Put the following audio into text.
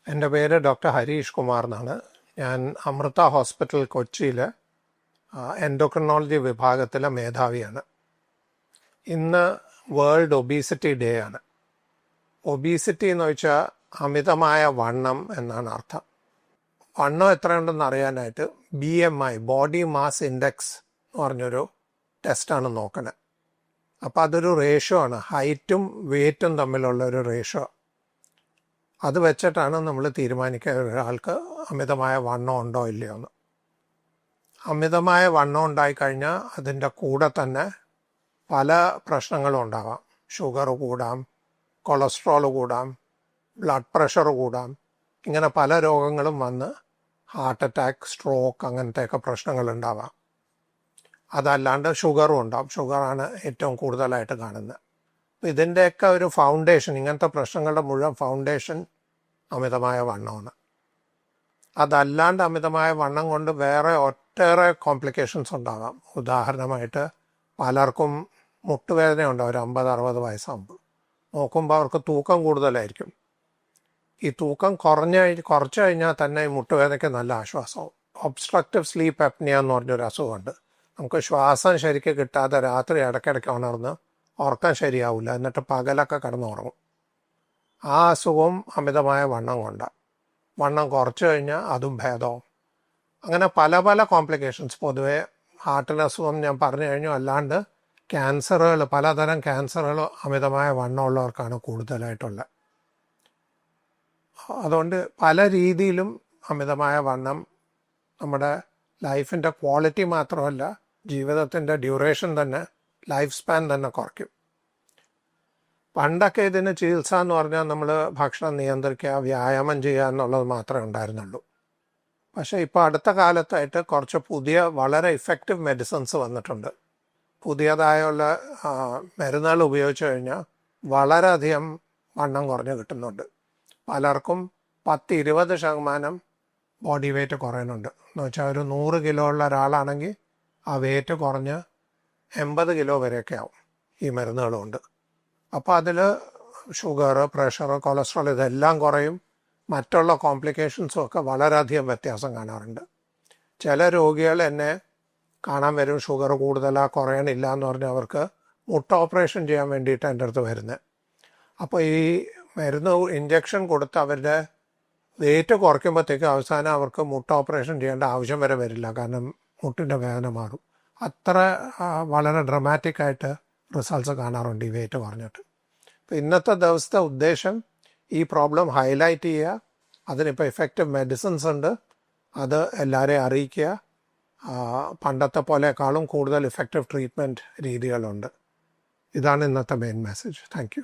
എൻ്റെ പേര് ഡോക്ടർ ഹരീഷ് കുമാർ എന്നാണ്. ഞാൻ അമൃത ഹോസ്പിറ്റൽ കൊച്ചിയിൽ എൻഡോക്രിനോളജി വിഭാഗത്തിലെ മേധാവിയാണ്. ഇന്ന് വേൾഡ് ഒബീസിറ്റി ഡേ ആണ്. ഒബീസിറ്റി എന്ന് വെച്ചാൽ അമിതമായ വണ്ണം എന്നാണ് അർത്ഥം. വണ്ണം എത്രയുണ്ടെന്ന് അറിയാനായിട്ട് BMI, ബോഡി മാസ് ഇൻഡെക്സ് എന്ന് പറഞ്ഞൊരു ടെസ്റ്റാണ് നോക്കുന്നത്. അപ്പോൾ അതൊരു റേഷ്യോ ആണ്, ഹൈറ്റും വെയ്റ്റും തമ്മിലുള്ള ഒരു റേഷ്യോ. അത് വെച്ചിട്ടാണ് നമ്മൾ തീരുമാനിക്കുക ഒരാൾക്ക് അമിതമായ വണ്ണം ഉണ്ടോ ഇല്ലയോ എന്ന്. അമിതമായ വണ്ണം ഉണ്ടായിക്കഴിഞ്ഞാൽ അതിൻ്റെ കൂടെ തന്നെ പല പ്രശ്നങ്ങളും ഉണ്ടാകാം. ഷുഗർ കൂടാം, കൊളസ്ട്രോൾ കൂടാം, ബ്ലഡ് പ്രഷർ കൂടാം. ഇങ്ങനെ പല രോഗങ്ങളും വന്ന് ഹാർട്ട് അറ്റാക്ക്, സ്ട്രോക്ക് അങ്ങനത്തെയൊക്കെ പ്രശ്നങ്ങളുണ്ടാവാം. അതല്ലാണ്ട് ഷുഗറും ഉണ്ടാവും. ഷുഗറാണ് ഏറ്റവും കൂടുതലായിട്ട് കാണുന്നത്. ഇതിൻ്റെയൊക്കെ ഒരു ഫൗണ്ടേഷൻ, ഇങ്ങനത്തെ പ്രശ്നങ്ങളുടെ മുഴുവൻ ഫൗണ്ടേഷൻ അമിതമായ വണ്ണമാണ്. അതല്ലാണ്ട് അമിതമായ വണ്ണം കൊണ്ട് വേറെ ഒട്ടേറെ കോംപ്ലിക്കേഷൻസ് ഉണ്ടാകാം. ഉദാഹരണമായിട്ട് പലർക്കും മുട്ടുവേദന ഉണ്ടാവും. ഒരു 50-60 വയസ്സാകുമ്പോൾ നോക്കുമ്പോൾ അവർക്ക് തൂക്കം കൂടുതലായിരിക്കും. ഈ തൂക്കം കുറച്ച് കഴിഞ്ഞാൽ തന്നെ ഈ മുട്ടുവേദനയ്ക്ക് നല്ല ആശ്വാസമാവും. ഒബ്സ്ട്രക്റ്റീവ് സ്ലീപ്പ് അപ്നിയ എന്ന് പറഞ്ഞൊരു അസുഖമുണ്ട്. നമുക്ക് ശ്വാസം ശരിക്കും കിട്ടാതെ രാത്രി ഇടയ്ക്കിടയ്ക്ക് ഉണർന്ന് ഉറക്കം ശരിയാവില്ല, എന്നിട്ട് പകലൊക്കെ കിടന്നുറങ്ങും. ആ അസുഖവും അമിതമായ വണ്ണം കൊണ്ടാണ്. വണ്ണം കുറച്ച് കഴിഞ്ഞാൽ അതും ഭേദവും. അങ്ങനെ പല പല കോംപ്ലിക്കേഷൻസ്. പൊതുവേ ഹാർട്ടിൻ്റെ അസുഖം ഞാൻ പറഞ്ഞു കഴിഞ്ഞു. അല്ലാണ്ട് ക്യാൻസറുകൾ, പലതരം ക്യാൻസറുകൾ അമിതമായ വണ്ണമുള്ളവർക്കാണ് കൂടുതലായിട്ടുള്ളത്. അതുകൊണ്ട് പല രീതിയിലും അമിതമായ വണ്ണം നമ്മുടെ ലൈഫിൻ്റെ ക്വാളിറ്റി മാത്രമല്ല, ജീവിതത്തിൻ്റെ ഡ്യൂറേഷൻ തന്നെ, ലൈഫ് സ്പാൻ തന്നെ കുറയ്ക്കും. പണ്ടൊക്കെ ഇതിന് ചികിത്സ എന്ന് പറഞ്ഞാൽ നമ്മൾ ഭക്ഷണം നിയന്ത്രിക്കുക, വ്യായാമം ചെയ്യുക എന്നുള്ളത് മാത്രമേ ഉണ്ടായിരുന്നുള്ളൂ. പക്ഷേ ഇപ്പോൾ അടുത്ത കാലത്തായിട്ട് കുറച്ച് പുതിയ വളരെ ഇഫക്റ്റീവ് മെഡിസിൻസ് വന്നിട്ടുണ്ട്. പുതിയതായുള്ള മരുന്നുകൾ ഉപയോഗിച്ച് കഴിഞ്ഞാൽ വളരെയധികം വണ്ണം കുറഞ്ഞ് കിട്ടുന്നുണ്ട്. പലർക്കും 10-20% ബോഡി വെയ്റ്റ് കുറയുന്നുണ്ട്. എന്ന് വെച്ചാൽ ഒരു 100 കിലോ ഉള്ള ഒരാളാണെങ്കിൽ ആ വെയ്റ്റ് കുറഞ്ഞ് 80 കിലോ വരെയൊക്കെ ആവും ഈ മരുന്നുകളുണ്ട്. അപ്പോൾ അതിൽ ഷുഗർ, പ്രഷർ, കൊളസ്ട്രോൾ ഇതെല്ലാം കുറയും. മറ്റുള്ള കോംപ്ലിക്കേഷൻസും ഒക്കെ വളരെയധികം വ്യത്യാസം കാണാറുണ്ട്. ചില രോഗികൾ എന്നെ കാണാൻ വരും, ഷുഗർ കൂടുതലാണ്, കുറയണില്ല എന്ന് പറഞ്ഞ് അവർക്ക് മുട്ട ഓപ്പറേഷൻ ചെയ്യാൻ വേണ്ടിയിട്ട് എൻ്റെ അടുത്ത് വരുന്നത്. അപ്പോൾ ഈ മരുന്ന് ഇഞ്ചക്ഷൻ കൊടുത്ത് അവരുടെ വെയിറ്റ് കുറയ്ക്കുമ്പോഴത്തേക്ക് അവസാനം അവർക്ക് മുട്ട ഓപ്പറേഷൻ ചെയ്യേണ്ട ആവശ്യം വരെ വരില്ല. കാരണം മുട്ടിൻ്റെ വേദന മാറും. അത്ര വളരെ ഡ്രമാറ്റിക്കായിട്ട് റിസൾട്ട്സ് കാണാറുണ്ട് ഈ വെയിറ്റ് കുറഞ്ഞിട്ട്. അപ്പോൾ ഇന്നത്തെ ദിവസത്തെ ഉദ്ദേശം ഈ പ്രോബ്ലം ഹൈലൈറ്റ് ചെയ്യുക. അതിനിപ്പോൾ ഇഫക്റ്റീവ് മെഡിസിൻസ് ഉണ്ട്, അത് എല്ലാവരെയും അറിയിക്കുക. പണ്ടത്തെ പോലെക്കാളും കൂടുതൽ ഇഫക്റ്റീവ് ട്രീറ്റ്മെൻറ്റ് രീതികളുണ്ട്. ഇതാണ് ഇന്നത്തെ മെയിൻ മെസ്സേജ്. Thank you.